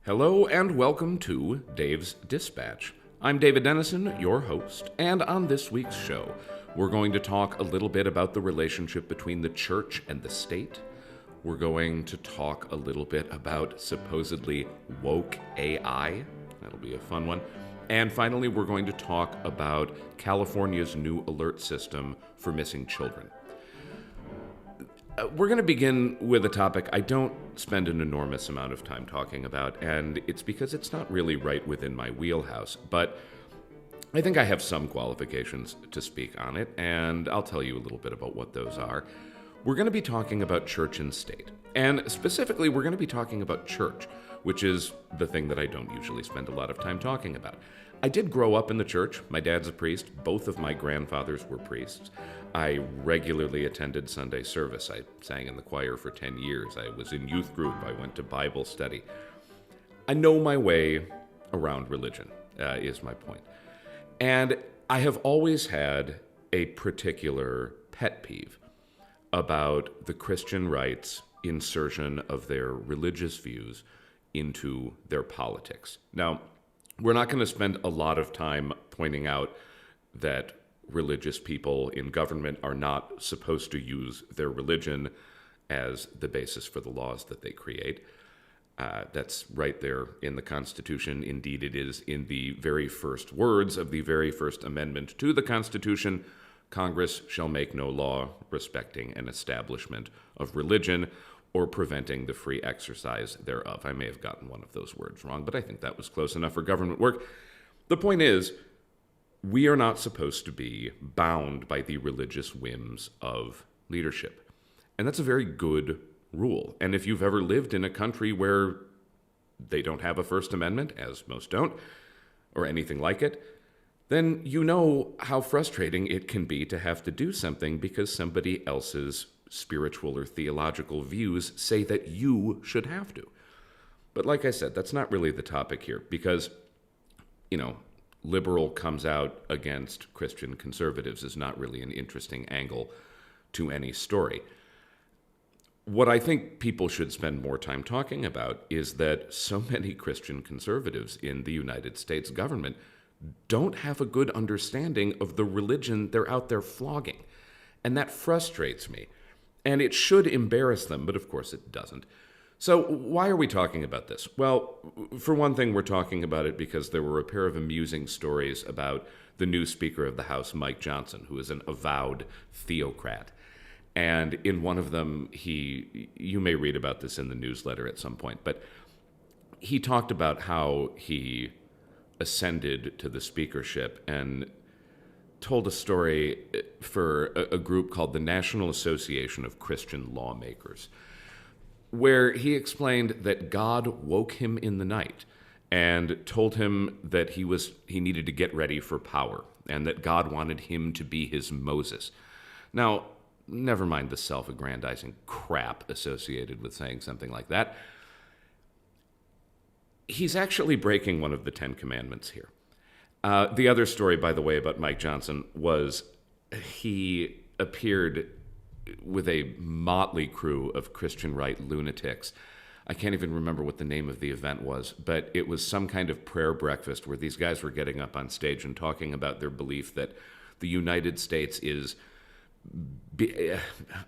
Hello and welcome to Dave's Dispatch. I'm David Dennison, your host, and on this week's show, we're going to talk a little bit about the relationship between the church and the state. We're going to talk a little bit about supposedly woke AI. That'll be a fun one. And finally, we're going to talk about California's new alert system for missing children. We're going to begin with a topic I don't spend an enormous amount of time talking about, and it's because it's not really right within my wheelhouse, but I think I have some qualifications to speak on it, and I'll tell you a little bit about what those are. We're going to be talking about church and state, and specifically we're going to be talking about church, which is the thing that I don't usually spend a lot of time talking about. I did grow up in the church. My dad's a priest. Both of my grandfathers were priests. I regularly attended Sunday service. I sang in the choir for 10 years. I was in youth group. I went to Bible study. I know my way around religion, is my point. And I have always had a particular pet peeve about the Christian right's insertion of their religious views into their politics. Now, we're not going to spend a lot of time pointing out that religious people in government are not supposed to use their religion as the basis for the laws that they create. That's right there in the Constitution. Indeed, it is in the very first words of the very first amendment to the Constitution. Congress shall make no law respecting an establishment of religion or preventing the free exercise thereof. I may have gotten one of those words wrong, but I think that was close enough for government work. The point is, we are not supposed to be bound by the religious whims of leadership. And that's a very good rule. And if you've ever lived in a country where they don't have a First Amendment, as most don't, or anything like it, then you know how frustrating it can be to have to do something because somebody else's spiritual or theological views say that you should have to. But like I said, that's not really the topic here because, liberal comes out against Christian conservatives is not really an interesting angle to any story. What I think people should spend more time talking about is that so many Christian conservatives in the United States government don't have a good understanding of the religion they're out there flogging. And that frustrates me. And it should embarrass them, but of course it doesn't. So why are we talking about this? Well, for one thing, we're talking about it because there were a pair of amusing stories about the new Speaker of the House, Mike Johnson, who is an avowed Theocrat. And in one of them, you may read about this in the newsletter at some point, but he talked about how he ascended to the speakership and told a story for a group called the National Association of Christian Lawmakers, where he explained that God woke him in the night and told him that he needed to get ready for power and that God wanted him to be his Moses. Now, never mind the self-aggrandizing crap associated with saying something like that. He's actually breaking one of the 10 Commandments here. The other story, by the way, about Mike Johnson was he appeared with a motley crew of Christian right lunatics. I can't even remember what the name of the event was, but it was some kind of prayer breakfast where these guys were getting up on stage and talking about their belief that the United States is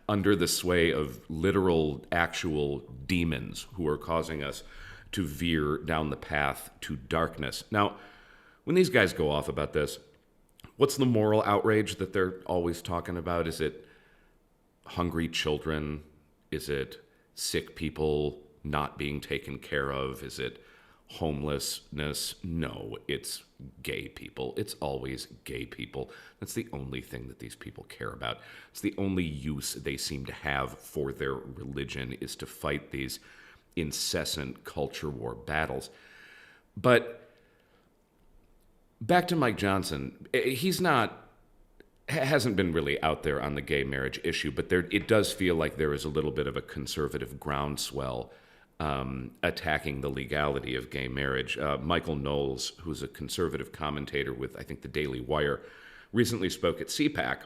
under the sway of literal, actual demons who are causing us to veer down the path to darkness. Now, when these guys go off about this, what's the moral outrage that they're always talking about? Is it hungry children? Is it sick people not being taken care of? Is it homelessness? No, it's gay people. It's always gay people. That's the only thing that these people care about. It's the only use they seem to have for their religion is to fight these incessant culture war battles. But back to Mike Johnson, hasn't been really out there on the gay marriage issue, but it does feel like there is a little bit of a conservative groundswell attacking the legality of gay marriage. Michael Knowles, who's a conservative commentator with, I think, the Daily Wire, recently spoke at CPAC,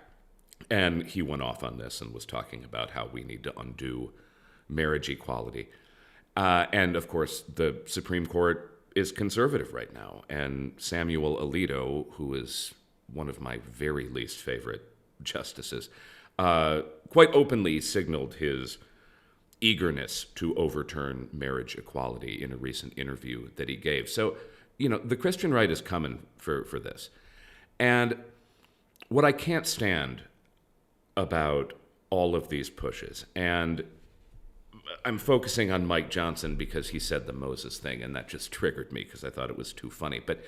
and he went off on this and was talking about how we need to undo marriage equality. And of course, the Supreme Court is conservative right now. And Samuel Alito, who is one of my very least favorite justices, quite openly signaled his eagerness to overturn marriage equality in a recent interview that he gave. So, the Christian right is coming for this. And what I can't stand about all of these pushes, and I'm focusing on Mike Johnson because he said the Moses thing, and that just triggered me because I thought it was too funny. But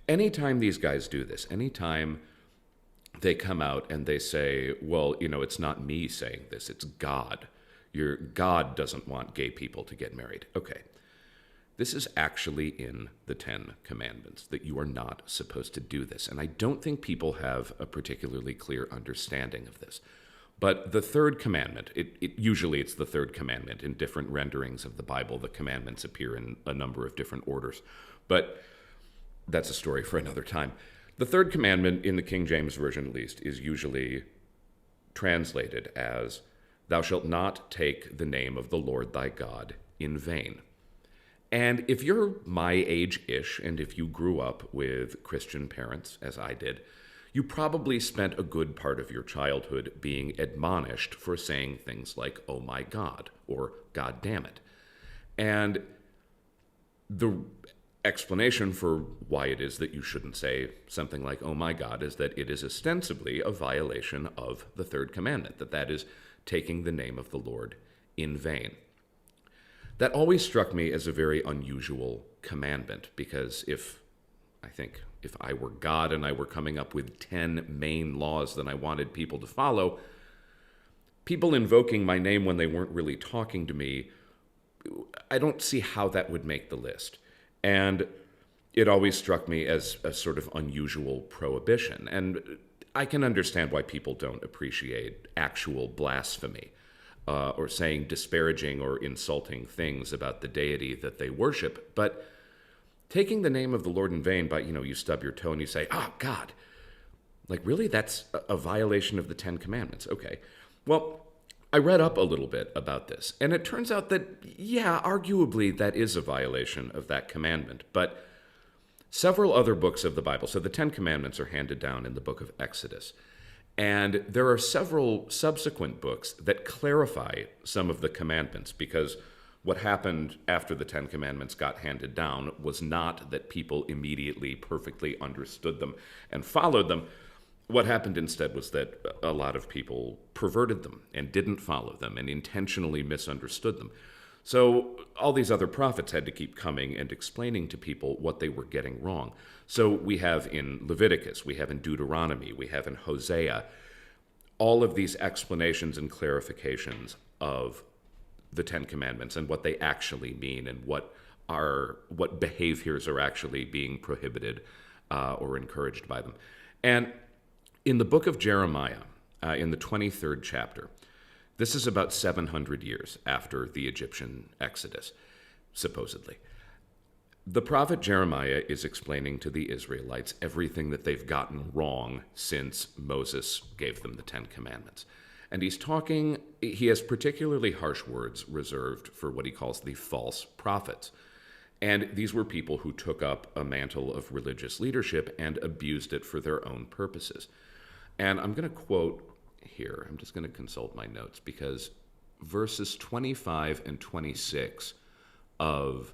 anytime these guys do this, anytime they come out and they say, well, it's not me saying this, it's God. God doesn't want gay people to get married. Okay. This is actually in the 10 Commandments, that you are not supposed to do this. And I don't think people have a particularly clear understanding of this. But the third commandment, usually it's the third commandment. In different renderings of the Bible, the commandments appear in a number of different orders. But that's a story for another time. The third commandment, in the King James Version at least, is usually translated as, "Thou shalt not take the name of the Lord thy God in vain." And if you're my age-ish, and if you grew up with Christian parents, as I did, you probably spent a good part of your childhood being admonished for saying things like, "Oh my God," or "God damn it." And the explanation for why it is that you shouldn't say something like, "Oh my God," is that it is ostensibly a violation of the third commandment, that is taking the name of the Lord in vain. That always struck me as a very unusual commandment, because if I were God and I were coming up with 10 main laws that I wanted people to follow, people invoking my name when they weren't really talking to me, I don't see how that would make the list. And it always struck me as a sort of unusual prohibition. And I can understand why people don't appreciate actual blasphemy, or saying disparaging or insulting things about the deity that they worship. But taking the name of the Lord in vain by, you stub your toe and you say, "Oh, God." Like, really? That's a violation of the 10 Commandments. Okay. Well, I read up a little bit about this, and it turns out that, yeah, arguably that is a violation of that commandment. But several other books of the Bible, so the 10 Commandments are handed down in the book of Exodus. And there are several subsequent books that clarify some of the commandments, because what happened after the 10 Commandments got handed down was not that people immediately perfectly understood them and followed them. What happened instead was that a lot of people perverted them and didn't follow them and intentionally misunderstood them. So all these other prophets had to keep coming and explaining to people what they were getting wrong. So we have in Leviticus, we have in Deuteronomy, we have in Hosea, all of these explanations and clarifications of the 10 Commandments and what they actually mean and what behaviors are actually being prohibited or encouraged by them. And in the book of Jeremiah, in the 23rd chapter, this is about 700 years after the Egyptian Exodus, supposedly. The prophet Jeremiah is explaining to the Israelites everything that they've gotten wrong since Moses gave them the 10 Commandments. And he has particularly harsh words reserved for what he calls the false prophets. And these were people who took up a mantle of religious leadership and abused it for their own purposes. And I'm going to quote here. I'm just going to consult my notes, because verses 25 and 26 of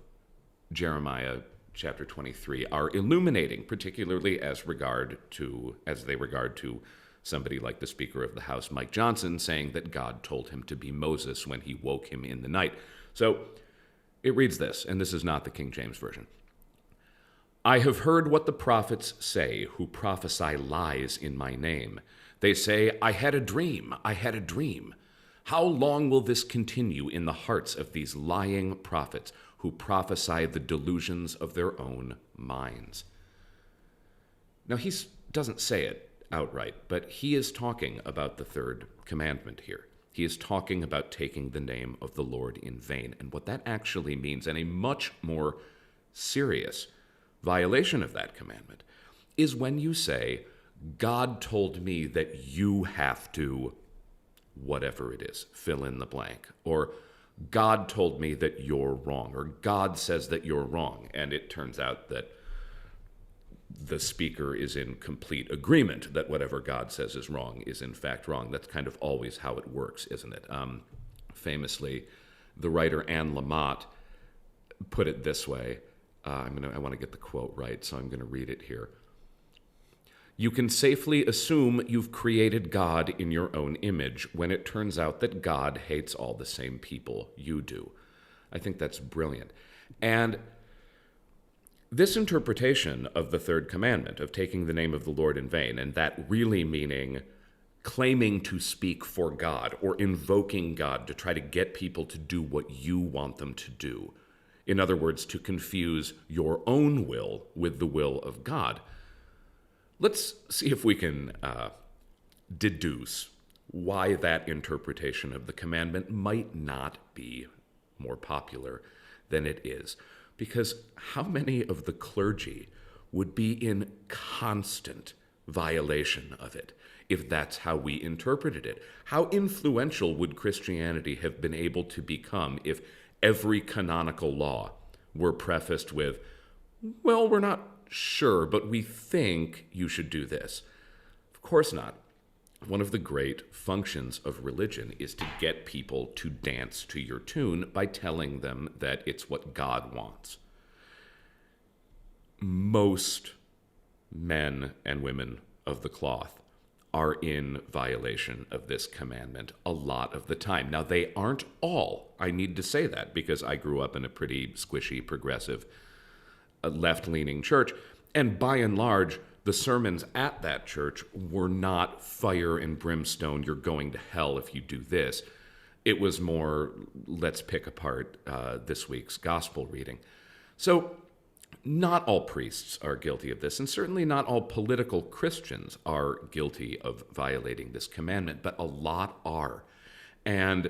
Jeremiah chapter 23 are illuminating, particularly as they regard to somebody like the Speaker of the House, Mike Johnson, saying that God told him to be Moses when he woke him in the night. So it reads this, and this is not the King James Version. "I have heard what the prophets say who prophesy lies in my name. They say, 'I had a dream, I had a dream.' How long will this continue in the hearts of these lying prophets who prophesy the delusions of their own minds?" Now, he doesn't say it outright, but he is talking about the third commandment here. He is talking about taking the name of the Lord in vain, and what that actually means, and a much more serious violation of that commandment, is when you say, "God told me that you have to," whatever it is, fill in the blank, or God told me that you're wrong, or God says that you're wrong. And it turns out that the speaker is in complete agreement that whatever God says is wrong is in fact wrong. That's kind of always how it works, isn't it? Famously, the writer Anne Lamott put it this way. I want to get the quote right, so I'm going to read it here. You can safely assume you've created God in your own image when it turns out that God hates all the same people you do. I think that's brilliant. And this interpretation of the third commandment, of taking the name of the Lord in vain, and that really meaning claiming to speak for God or invoking God to try to get people to do what you want them to do. In other words, to confuse your own will with the will of God. Let's see if we can deduce why that interpretation of the commandment might not be more popular than it is. Because how many of the clergy would be in constant violation of it if that's how we interpreted it? How influential would Christianity have been able to become if every canonical law were prefaced with, well, we're not sure, but we think you should do this? Of course not. One of the great functions of religion is to get people to dance to your tune by telling them that it's what God wants. Most men and women of the cloth are in violation of this commandment a lot of the time. Now, they aren't all. I need to say that because I grew up in a pretty squishy, progressive, left-leaning church, and by and large, the sermons at that church were not fire and brimstone, you're going to hell if you do this. It was more, let's pick apart this week's gospel reading. So not all priests are guilty of this, and certainly not all political Christians are guilty of violating this commandment, but a lot are. And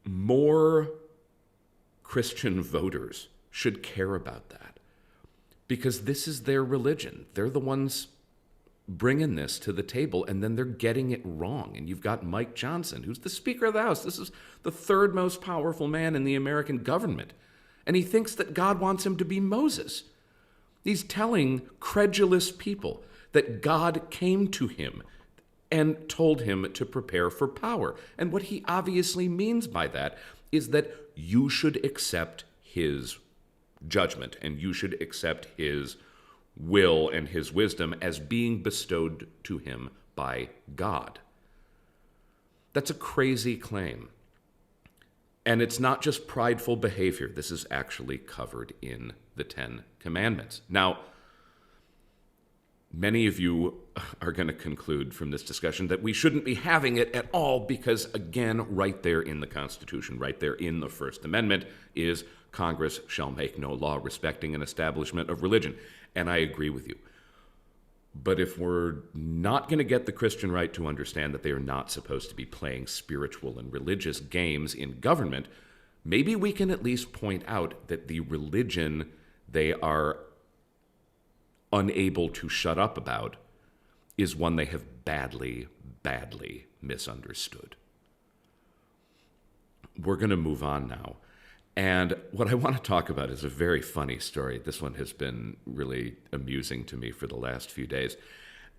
more Christian voters should care about that, because this is their religion. They're the ones bringing this to the table, and then they're getting it wrong. And you've got Mike Johnson, who's the Speaker of the House. This is the third most powerful man in the American government. And he thinks that God wants him to be Moses. He's telling credulous people that God came to him and told him to prepare for power. And what he obviously means by that is that you should accept his judgment, and you should accept his will and his wisdom as being bestowed to him by God. That's a crazy claim. And it's not just prideful behavior. This is actually covered in the Ten Commandments. Now, many of you are going to conclude from this discussion that we shouldn't be having it at all because, again, right there in the Constitution, right there in the First Amendment is Congress shall make no law respecting an establishment of religion. And I agree with you. But if we're not going to get the Christian right to understand that they are not supposed to be playing spiritual and religious games in government, maybe we can at least point out that the religion they are unable to shut up about is one they have badly, badly misunderstood. We're going to move on now. And what I want to talk about is a very funny story. This one has been really amusing to me for the last few days.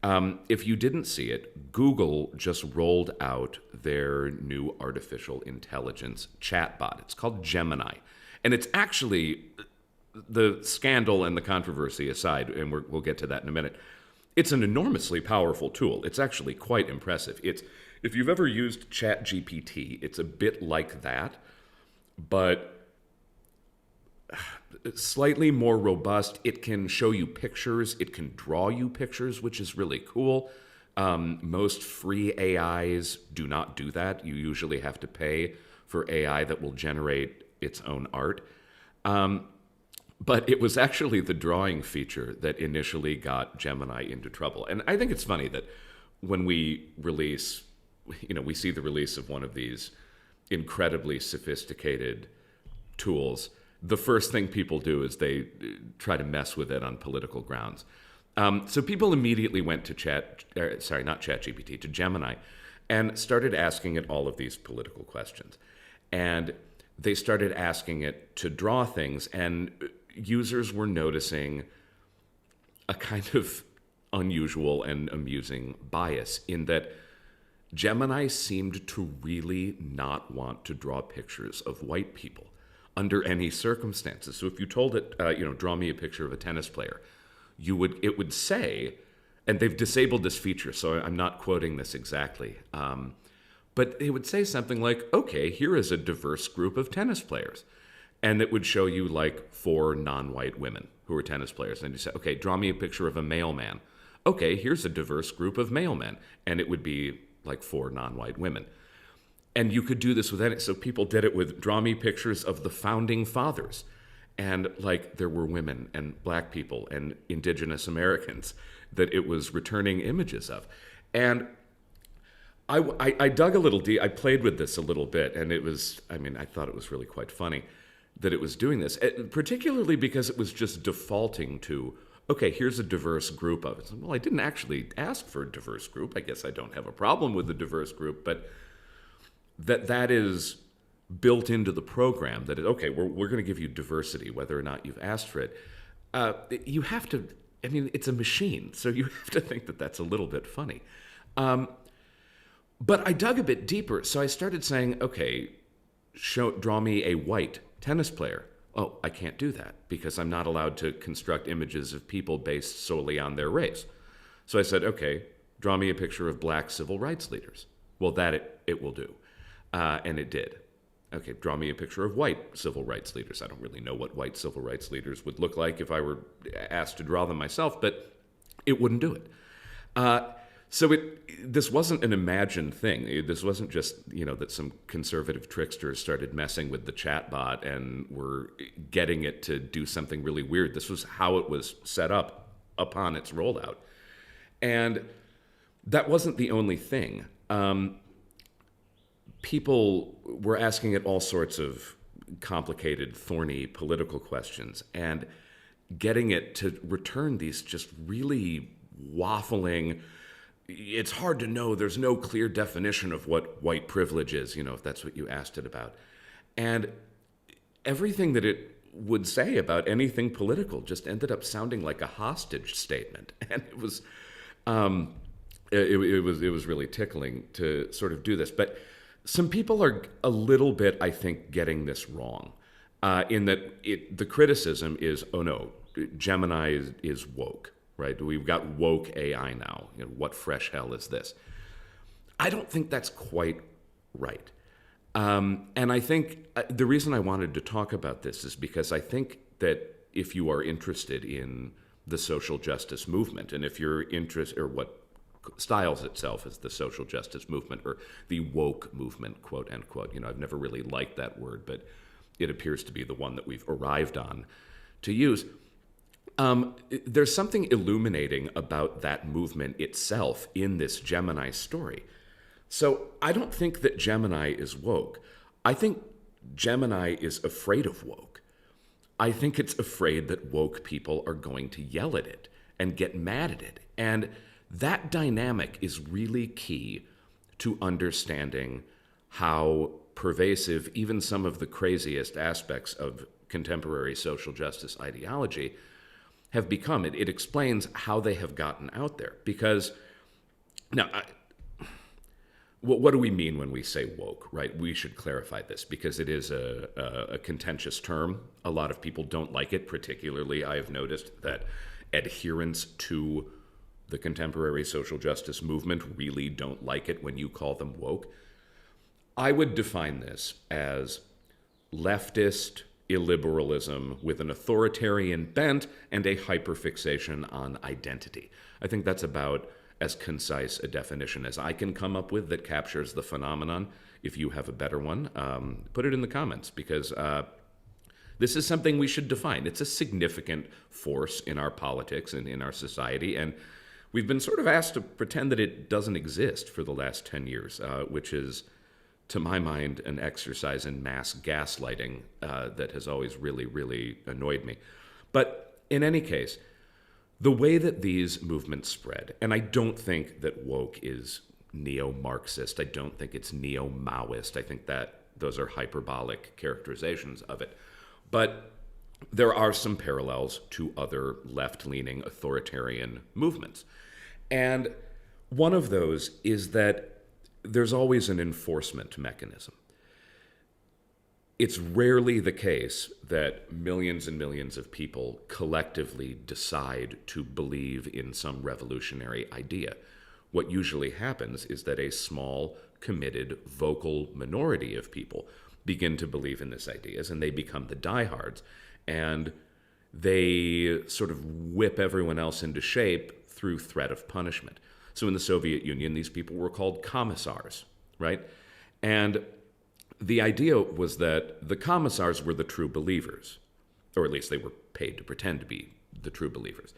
If you didn't see it, Google just rolled out their new artificial intelligence chatbot. It's called Gemini. And it's actually, the scandal and the controversy aside, and we'll get to that in a minute, it's an enormously powerful tool. It's actually quite impressive. If you've ever used ChatGPT, it's a bit like that, but slightly more robust. It can show you pictures. It can draw you pictures, which is really cool. Most free AIs do not do that. You usually have to pay for AI that will generate its own art. But it was actually the drawing feature that initially got Gemini into trouble. And I think it's funny that when we release, we see the release of one of these incredibly sophisticated tools, the first thing people do is they try to mess with it on political grounds. So people immediately went to to Gemini, and started asking it all of these political questions. And they started asking it to draw things, and users were noticing a kind of unusual and amusing bias in that Gemini seemed to really not want to draw pictures of white people under any circumstances. So if you told it, draw me a picture of a tennis player, it would say, and they've disabled this feature, so I'm not quoting this exactly, but it would say something like, okay, here is a diverse group of tennis players. And it would show you like 4 non-white women who are tennis players. And you say, okay, draw me a picture of a male man. Okay, here's a diverse group of male men. And it would be like 4 non-white women. And you could do this with any, so people did it with draw me pictures of the founding fathers. And like there were women and black people and indigenous Americans that it was returning images of. And I dug a little deep. I played with this a little bit, and I thought it was really quite funny that it was doing this, particularly because it was just defaulting to, okay, here's a diverse group of it. Well, I didn't actually ask for a diverse group. I guess I don't have a problem with the diverse group, but that is built into the program that, okay, we're going to give you diversity, whether or not you've asked for it. You have to, it's a machine, so you have to think that that's a little bit funny. But I dug a bit deeper, so I started saying, okay, draw me a white tennis player. Oh, I can't do that because I'm not allowed to construct images of people based solely on their race. So I said, okay, draw me a picture of black civil rights leaders. Well, that it will do. And it did. Okay, draw me a picture of white civil rights leaders. I don't really know what white civil rights leaders would look like if I were asked to draw them myself, but it wouldn't do it. So this wasn't an imagined thing. This wasn't just, that some conservative tricksters started messing with the chatbot and were getting it to do something really weird. This was how it was set up upon its rollout. And that wasn't the only thing. People were asking it all sorts of complicated, thorny political questions and getting it to return these just really waffling, it's hard to know, there's no clear definition of what white privilege is, if that's what you asked it about. And everything that it would say about anything political just ended up sounding like a hostage statement. And it was really tickling to sort of do this. But some people are a little bit, I think, getting this wrong, in that the criticism is, oh no, Gemini is woke. Right? We've got woke AI now. What fresh hell is this? I don't think that's quite right. And I think the reason I wanted to talk about this is because I think that if you are interested in the social justice movement, and if you're interested, or what styles itself as the social justice movement or the woke movement, quote unquote, I've never really liked that word, but it appears to be the one that we've arrived on to use. There's something illuminating about that movement itself in this Gemini story. So I don't think that Gemini is woke. I think Gemini is afraid of woke. I think it's afraid that woke people are going to yell at it and get mad at it. And that dynamic is really key to understanding how pervasive even some of the craziest aspects of contemporary social justice ideology have become. It explains how they have gotten out there. Because, now, what do we mean when we say woke, right? We should clarify this because it is a contentious term. A lot of people don't like it. Particularly, I have noticed that adherents to the contemporary social justice movement really don't like it when you call them woke. I would define this as leftist illiberalism with an authoritarian bent and a hyperfixation on identity. I think that's about as concise a definition as I can come up with that captures the phenomenon. If you have a better one, put it in the comments, because this is something we should define. It's a significant force in our politics and in our society, and we've been sort of asked to pretend that it doesn't exist for the last 10 years, which is, to my mind, an exercise in mass gaslighting that has always really, really annoyed me. But in any case, the way that these movements spread, and I don't think that woke is neo-Marxist, I don't think it's neo-Maoist, I think that those are hyperbolic characterizations of it. But there are some parallels to other left-leaning authoritarian movements. And one of those is that there's always an enforcement mechanism. It's rarely the case that millions and millions of people collectively decide to believe in some revolutionary idea. What usually happens is that a small, committed, vocal minority of people begin to believe in these ideas, and they become the diehards, and they sort of whip everyone else into shape through threat of punishment. So in the Soviet Union, these people were called commissars, right? And the idea was that the commissars were the true believers, or at least they were paid to pretend to be the true believers.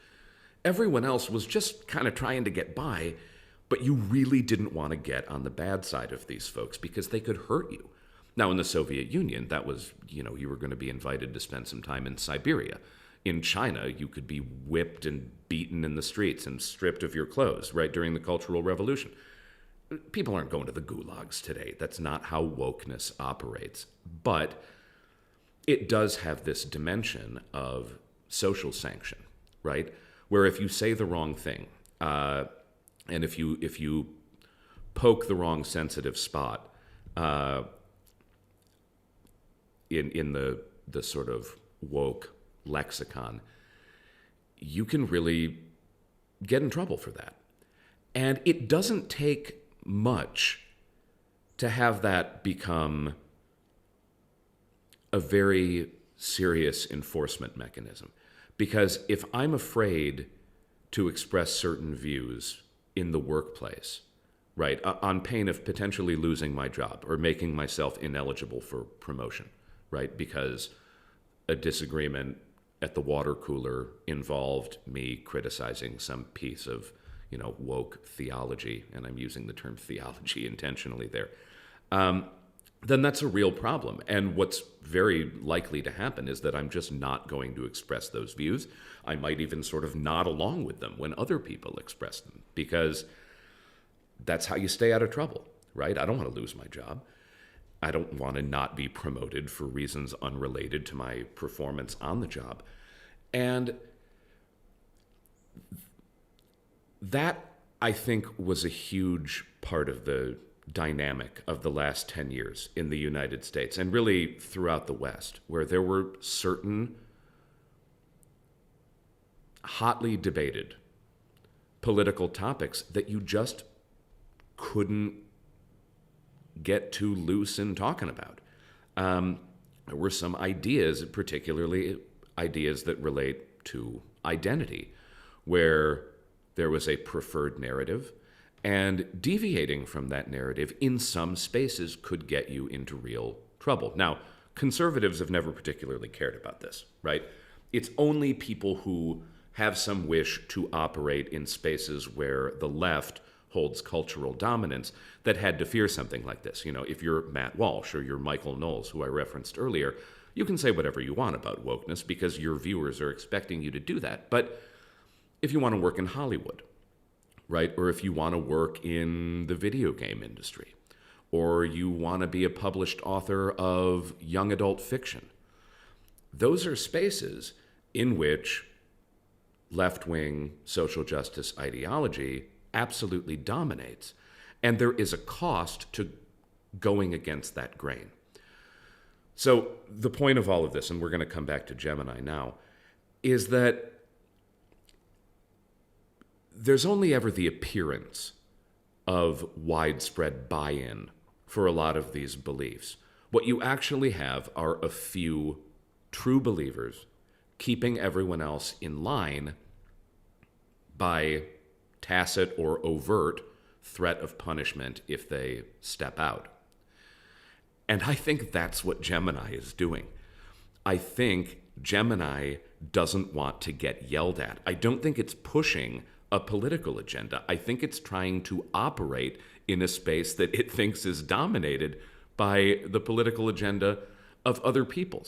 Everyone else was just kind of trying to get by, but you really didn't want to get on the bad side of these folks because they could hurt you. Now, in the Soviet Union, that was, you were going to be invited to spend some time in Siberia. In China, you could be whipped and beaten in the streets and stripped of your clothes, right, during the Cultural Revolution. People aren't going to the gulags today. That's not how wokeness operates. But it does have this dimension of social sanction, right? Where if you say the wrong thing, and if you poke the wrong sensitive spot in the sort of woke lexicon, you can really get in trouble for that. And it doesn't take much to have that become a very serious enforcement mechanism. Because if I'm afraid to express certain views in the workplace, right, on pain of potentially losing my job or making myself ineligible for promotion, right, because a disagreement at the water cooler involved me criticizing some piece of woke theology, and I'm using the term theology intentionally there, then that's a real problem. And what's very likely to happen is that I'm just not going to express those views. I might even sort of nod along with them when other people express them, because that's how you stay out of trouble, right? I don't want to lose my job. I don't want to not be promoted for reasons unrelated to my performance on the job. And that, I think, was a huge part of the dynamic of the last 10 years in the United States and really throughout the West, where there were certain hotly debated political topics that you just couldn't get too loose in talking about. There were some ideas, particularly ideas that relate to identity, where there was a preferred narrative, and deviating from that narrative in some spaces could get you into real trouble. Now, conservatives have never particularly cared about this, right? It's only people who have some wish to operate in spaces where the left holds cultural dominance that had to fear something like this. If you're Matt Walsh or you're Michael Knowles, who I referenced earlier, you can say whatever you want about wokeness because your viewers are expecting you to do that. But if you want to work in Hollywood, right, or if you want to work in the video game industry, or you want to be a published author of young adult fiction, those are spaces in which left-wing social justice ideology absolutely dominates. And there is a cost to going against that grain. So the point of all of this, and we're going to come back to Gemini now, is that there's only ever the appearance of widespread buy-in for a lot of these beliefs. What you actually have are a few true believers keeping everyone else in line by tacit or overt threat of punishment if they step out. And I think that's what Gemini is doing. I think Gemini doesn't want to get yelled at. I don't think it's pushing a political agenda. I think it's trying to operate in a space that it thinks is dominated by the political agenda of other people.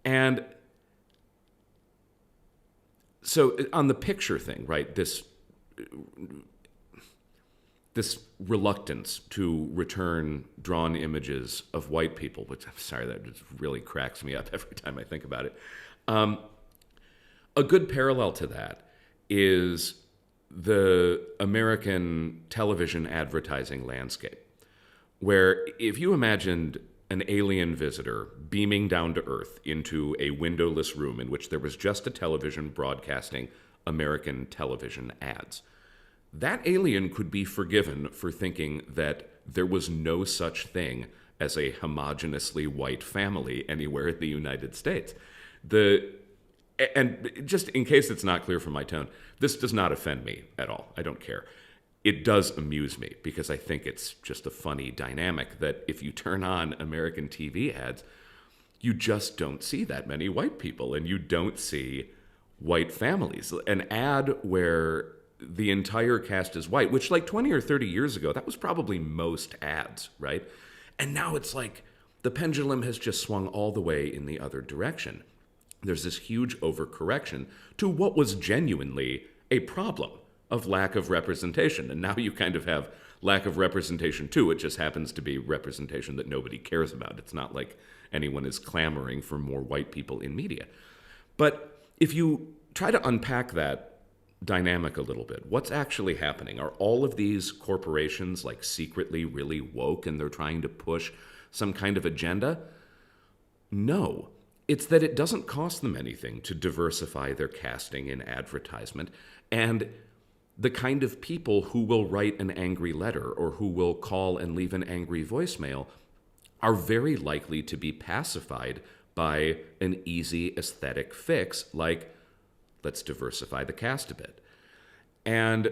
And so on the picture thing, right, this this reluctance to return drawn images of white people, which I'm sorry, that just really cracks me up every time I think about it. A good parallel to that is the American television advertising landscape, where if you imagined an alien visitor beaming down to Earth into a windowless room in which there was just a television broadcasting American television ads, that alien could be forgiven for thinking that there was no such thing as a homogeneously white family anywhere in the United States. And just in case it's not clear from my tone, this does not offend me at all. I don't care. It does amuse me because I think it's just a funny dynamic that if you turn on American TV ads, you just don't see that many white people and you don't see white families. An ad where the entire cast is white, which like 20 or 30 years ago, that was probably most ads, right? And now it's like the pendulum has just swung all the way in the other direction. There's this huge overcorrection to what was genuinely a problem of lack of representation. And now you kind of have lack of representation too. It just happens to be representation that nobody cares about. It's not like anyone is clamoring for more white people in media. But if you try to unpack that dynamic a little bit, what's actually happening? Are all of these corporations like secretly really woke and they're trying to push some kind of agenda? No. It's that it doesn't cost them anything to diversify their casting in advertisement, and the kind of people who will write an angry letter or who will call and leave an angry voicemail are very likely to be pacified by an easy aesthetic fix like, let's diversify the cast a bit. And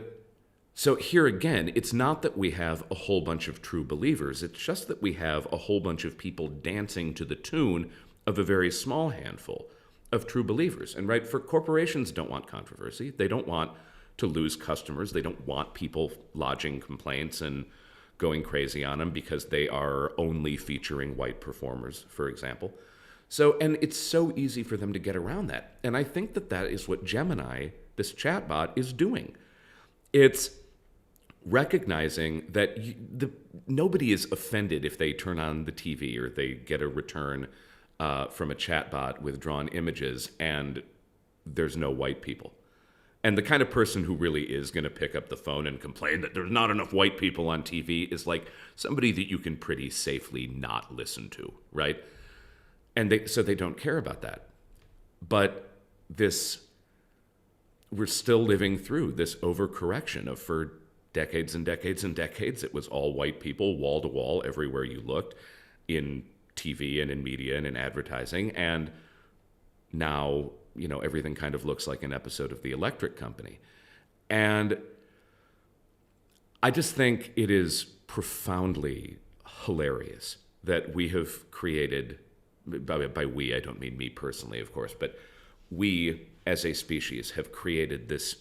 so here again, it's not that we have a whole bunch of true believers, it's just that we have a whole bunch of people dancing to the tune of a very small handful of true believers. And right, for corporations don't want controversy. They don't want to lose customers. They don't want people lodging complaints and going crazy on them because they are only featuring white performers, for example. So, and it's so easy for them to get around that. And I think that that is what Gemini, this chatbot, is doing. It's recognizing that nobody is offended if they turn on the TV or they get a return from a chatbot with drawn images and there's no white people. And the kind of person who really is going to pick up the phone and complain that there's not enough white people on TV is like somebody that you can pretty safely not listen to, right? And so they don't care about that. But we're still living through this overcorrection of for decades and decades and decades, it was all white people, wall to wall, everywhere you looked, in TV and in media and in advertising. And now, everything kind of looks like an episode of The Electric Company. And I just think it is profoundly hilarious that we have created, by we, I don't mean me personally, of course, but we as a species have created this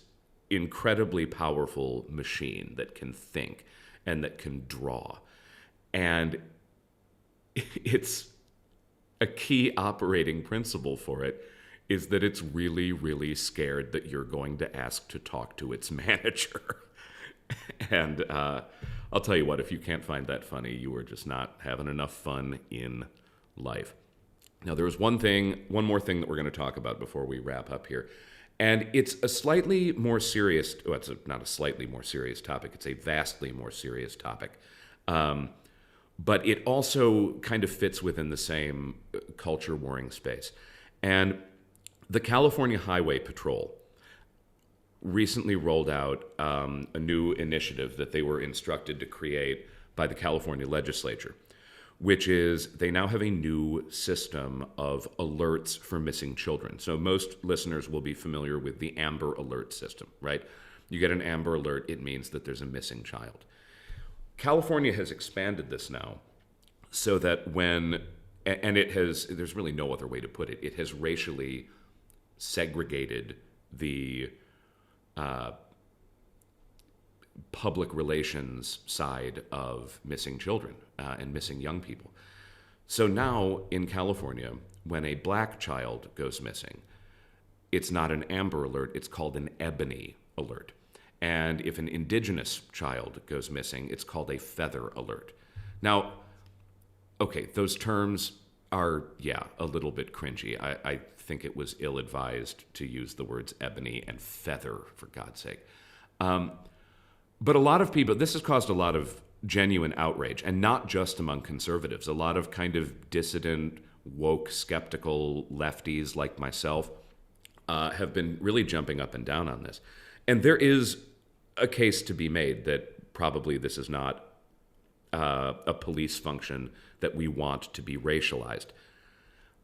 incredibly powerful machine that can think and that can draw. And it's a key operating principle for it is that it's really, really scared that you're going to ask to talk to its manager. And I'll tell you what, if you can't find that funny, you are just not having enough fun in life. Now, there was one more thing that we're going to talk about before we wrap up here. And it's a slightly more serious, well, not a slightly more serious topic, it's a vastly more serious topic. But it also kind of fits within the same culture warring space. And the California Highway Patrol recently rolled out a new initiative that they were instructed to create by the California legislature, which is they now have a new system of alerts for missing children. So most listeners will be familiar with the Amber Alert system, right? You get an Amber Alert, it means that there's a missing child. California has expanded this now so that there's really no other way to put it, it has racially segregated the public relations side of missing children and missing young people. So now in California, when a black child goes missing, it's not an Amber Alert, it's called an Ebony Alert. And if an indigenous child goes missing, it's called a feather alert. Now, okay, those terms are, a little bit cringy. I think it was ill-advised to use the words ebony and feather, for God's sake. But a lot of people, this has caused a lot of genuine outrage, and not just among conservatives. A lot of kind of dissident, woke, skeptical lefties like myself have been really jumping up and down on this. And there is a case to be made that probably this is not a police function that we want to be racialized.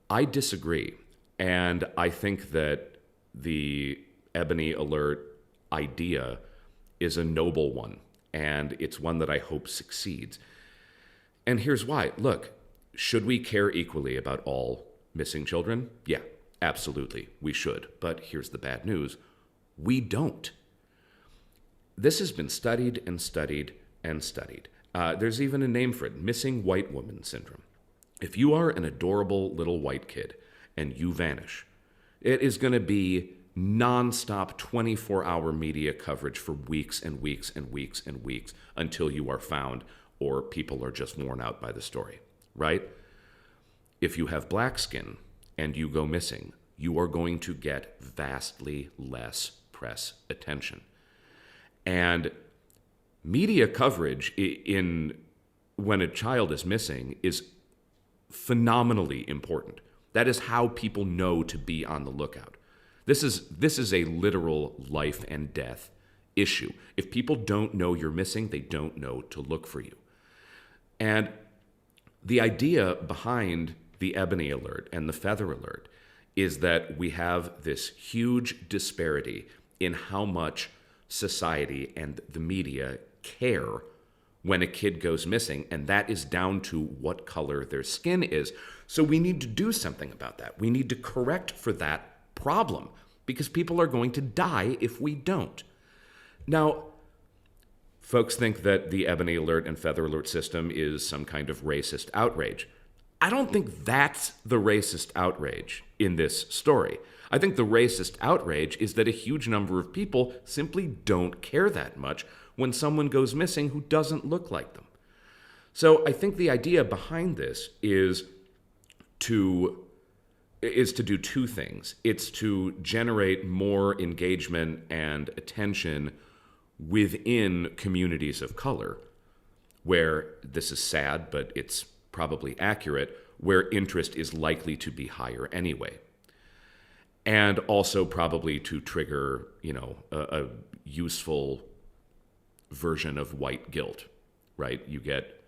I disagree. And I think that the Ebony Alert idea is a noble one, and it's one that I hope succeeds. And here's why. Look, should we care equally about all missing children? Yeah, absolutely, we should. But here's the bad news. We don't. This has been studied and studied and studied. There's even a name for it, missing white woman syndrome. If you are an adorable little white kid and you vanish, it is going to be nonstop 24-hour media coverage for weeks and weeks and weeks and weeks until you are found or people are just worn out by the story, right? If you have black skin and you go missing, you are going to get vastly less press attention. And media coverage when a child is missing is phenomenally important. That is how people know to be on the lookout. This is a literal life and death issue. If people don't know you're missing, they don't know to look for you. And the idea behind the Ebony Alert and the Feather Alert is that we have this huge disparity in how much society and the media care when a kid goes missing, and that is down to what color their skin is. So we need to do something about that. We need to correct for that problem, because people are going to die if we don't. Now, folks think that the Ebony Alert and Feather Alert system is some kind of racist outrage. I don't think that's the racist outrage in this story. I think the racist outrage is that a huge number of people simply don't care that much when someone goes missing who doesn't look like them. So I think the idea behind this is to do two things. It's to generate more engagement and attention within communities of color, where this is sad, but it's probably accurate, where interest is likely to be higher anyway. And also probably to trigger, a useful version of white guilt, right? You get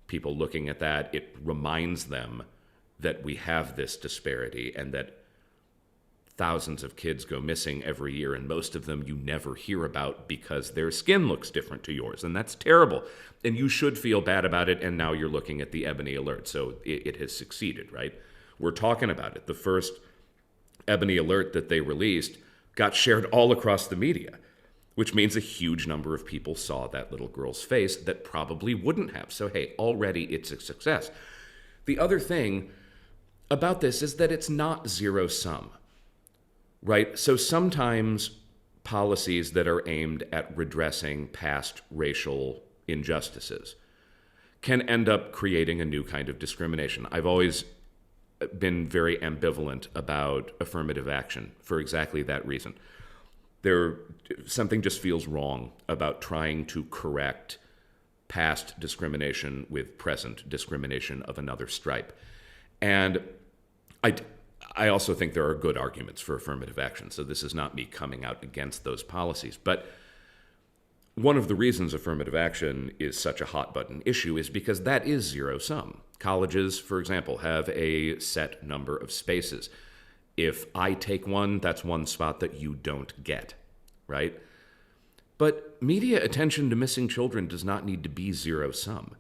people looking at that. It reminds them that we have this disparity and that thousands of kids go missing every year, and most of them you never hear about because their skin looks different to yours, and that's terrible. And you should feel bad about it, and now you're looking at the Ebony Alert, so it has succeeded, right? We're talking about it. The first Ebony Alert that they released got shared all across the media, which means a huge number of people saw that little girl's face that probably wouldn't have. So, hey, already it's a success. The other thing about this is that it's not zero-sum, right? So sometimes policies that are aimed at redressing past racial injustices can end up creating a new kind of discrimination. I've always been very ambivalent about affirmative action for exactly that reason. Something just feels wrong about trying to correct past discrimination with present discrimination of another stripe. And I also think there are good arguments for affirmative action, so this is not me coming out against those policies. But one of the reasons affirmative action is such a hot-button issue is because that is zero-sum. Colleges, for example, have a set number of spaces. If I take one, that's one spot that you don't get, right? But media attention to missing children does not need to be zero-sum.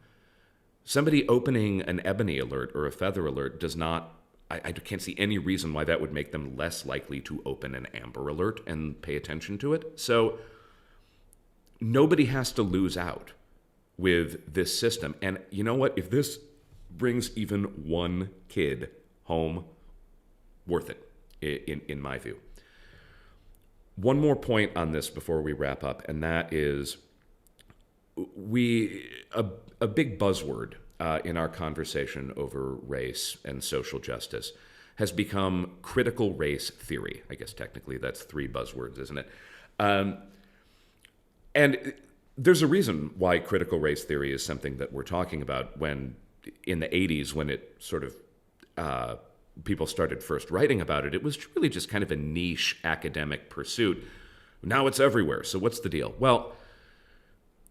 Somebody opening an Ebony Alert or a Feather Alert does not, I can't see any reason why that would make them less likely to open an Amber Alert and pay attention to it. So nobody has to lose out with this system. And you know what? If this brings even one kid home, worth it, in my view. One more point on this before we wrap up, and that is a big buzzword in our conversation over race and social justice has become critical race theory. I guess technically that's 3 buzzwords, isn't it? And there's a reason why critical race theory is something that we're talking about when, in the 80s, when it sort of, people started first writing about it, it was really just kind of a niche academic pursuit. Now it's everywhere, so what's the deal? Well,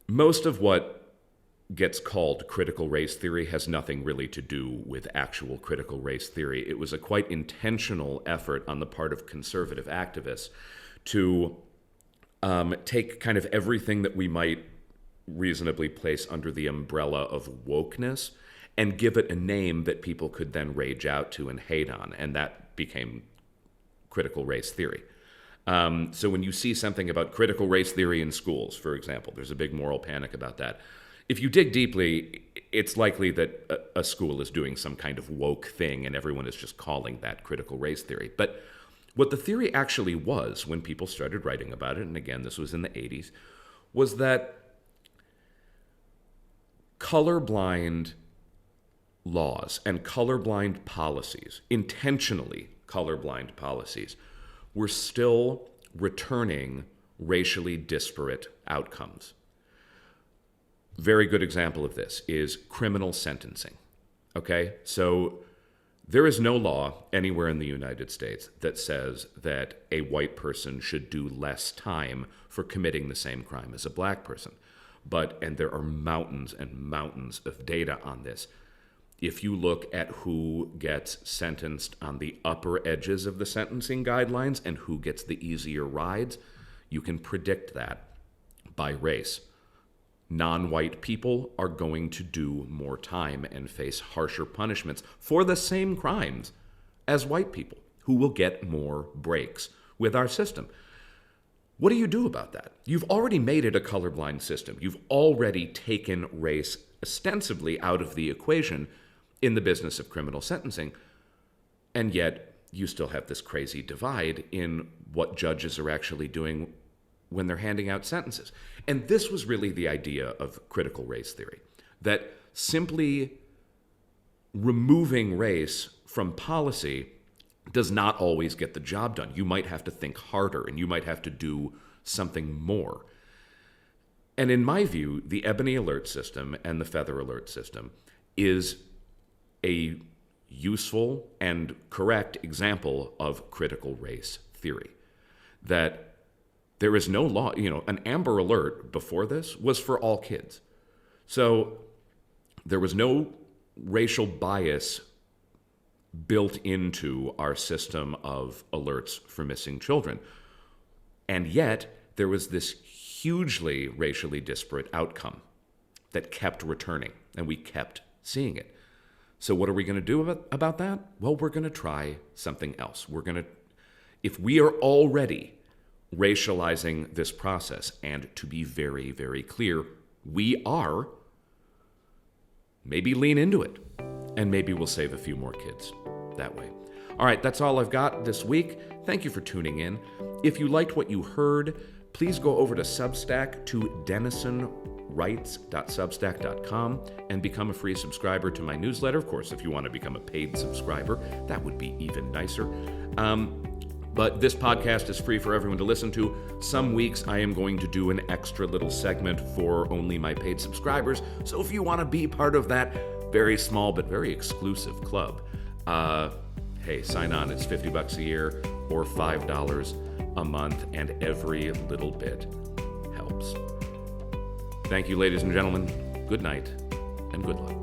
most of what gets called critical race theory has nothing really to do with actual critical race theory. It was a quite intentional effort on the part of conservative activists to take kind of everything that we might reasonably place under the umbrella of wokeness and give it a name that people could then rage out to and hate on, and that became critical race theory. So when you see something about critical race theory in schools, for example, there's a big moral panic about that. If you dig deeply, it's likely that a school is doing some kind of woke thing and everyone is just calling that critical race theory. But what the theory actually was when people started writing about it, and again, this was in the 80s, was that colorblind laws and colorblind policies, intentionally colorblind policies, were still returning racially disparate outcomes. Very good example of this is criminal sentencing. Okay? So there is no law anywhere in the United States that says that a white person should do less time for committing the same crime as a black person. And there are mountains and mountains of data on this. If you look at who gets sentenced on the upper edges of the sentencing guidelines and who gets the easier rides, you can predict that by race. Non-white people are going to do more time and face harsher punishments for the same crimes as white people, who will get more breaks with our system. What do you do about that? You've already made it a colorblind system. You've already taken race ostensibly out of the equation in the business of criminal sentencing, and yet you still have this crazy divide in what judges are actually doing when they're handing out sentences. And this was really the idea of critical race theory, that simply removing race from policy does not always get the job done. You might have to think harder, and you might have to do something more. And in my view, the Ebony Alert system and the Feather Alert system is a useful and correct example of critical race theory. That there is no law, an Amber Alert before this was for all kids. So there was no racial bias built into our system of alerts for missing children. And yet there was this hugely racially disparate outcome that kept returning, and we kept seeing it. So what are we going to do about that? Well, we're going to try something else. If we are already racializing this process, and to be very, very clear, we are, maybe lean into it, and maybe we'll save a few more kids that way. All right, that's all I've got this week. Thank you for tuning in. If you liked what you heard, please go over to Substack to denisonwrites.substack.com and become a free subscriber to my newsletter. Of course, if you want to become a paid subscriber, that would be even nicer. But this podcast is free for everyone to listen to. Some weeks I am going to do an extra little segment for only my paid subscribers. So if you want to be part of that very small but very exclusive club, hey, sign on. It's $50 a year or $5 a month, and every little bit helps. Thank you, ladies and gentlemen. Good night and good luck.